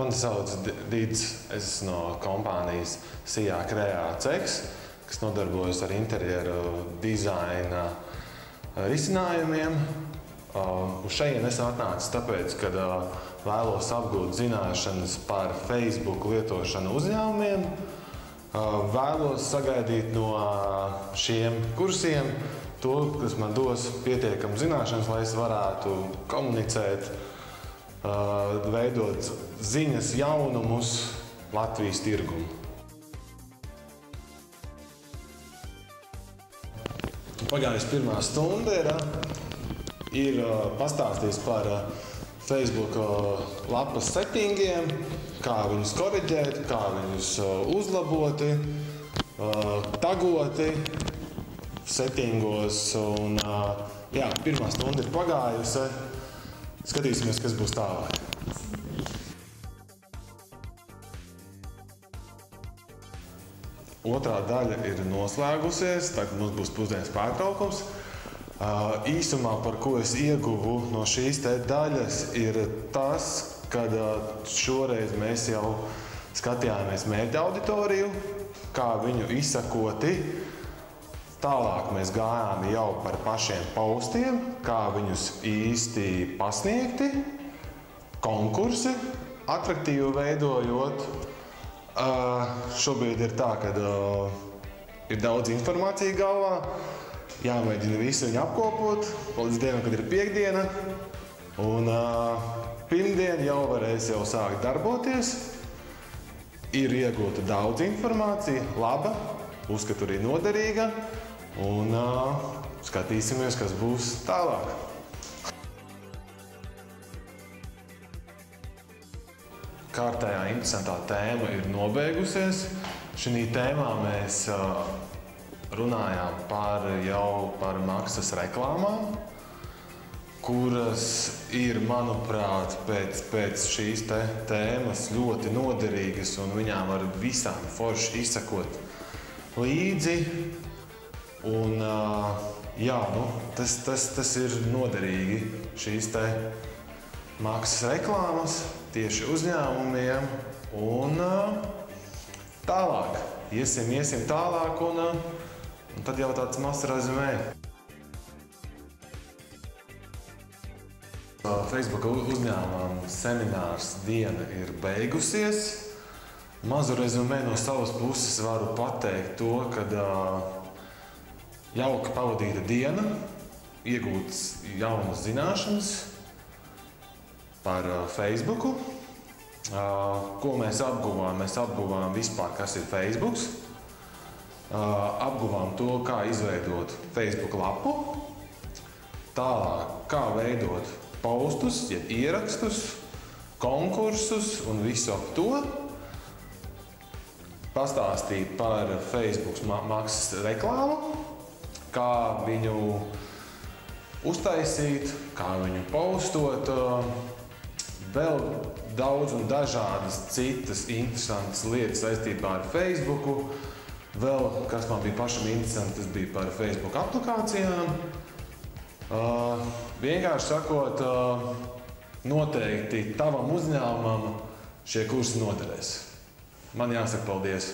Mani sauc Dīds, es esmu no kompānijas Sijā Kreā Ceks, kas nodarbojas ar interjeru dizaina risinājumiem. Uz šejien es atnācu tāpēc, ka vēlos apgūt zināšanas par Facebook lietošanu uzņēmumiem. Vēlos sagaidīt no šiem kursiem to, kas man dos pietiekami zināšanas, lai es varētu komunicēt, veidot ziņas jaunumus Latvijas tirgumu. Pagājusi pirmā stunda ir pastāstījis par Facebook lapas settingiem, kā viņus koriģēt, kā viņus uzlaboti, tagoti settingos. Un, jā, pirmā stunda ir pagājusi. Skatīsimies, kas būs tālāk. Otrā daļa ir noslēgusies, tagad mums būs pusdienas pārtraukums. Īsumā, par ko es ieguvu no šīs daļas, ir tas, kad šoreiz mēs jau skatījāmies mērķa auditoriju, kā viņu izsakoti. Tālāk mēs gājām jau par pašiem postiem, kā viņus īsti pasniegti, konkursi, atraktīvi veidojot. Šobrīd ir tā, ka ir daudz informācija galvā, jāmēģina visu viņu apkopot, līdz dienam, kad ir piekdiena. Un pirmdien jau varēs sākt darboties. Ir iegūta daudz informācija, laba, uzskatu arī noderīga. Un skatīsimies, kas būs tālāk. Kārtējā interesantā tēma ir nobeigusies. Šī tēmā mēs runājām par maksas reklāmām, kuras ir, manuprāt, pēc šīs tēmas ļoti noderīgas, un viņām var visām forši izsekot līdzi. Un, jā, tas ir noderīgi, šīs maksas reklāmas tieši uzņēmumiem. Un tālāk, iesim tālāk, un tad jau tāds mazs rezumē. Facebook uzņēmumam seminārs diena ir beigusies. Mazu rezumē no savas puses varu pateikt to, ka jauka pavadīta diena, iegūtas jaunas zināšanas par Facebooku. Ko mēs apguvām? Mēs apguvām vispār, kas ir Facebooks. Apguvām to, kā izveidot Facebook lapu. Tālāk, kā veidot postus, jeb ierakstus, konkursus un visu ap to. Pastāstīt par Facebook maksas reklāmu, kā viņu uztaisīt, kā viņu postot, vēl daudz un dažādas citas interesantas lietas saistībā ar Facebooku. Vēl, kas man bija pašam interesanti, tas bija par Facebook aplikācijām. Vienkārši sakot, noteikti tavam uzņēmumam šie kursi noderēs. Man jāsaka paldies!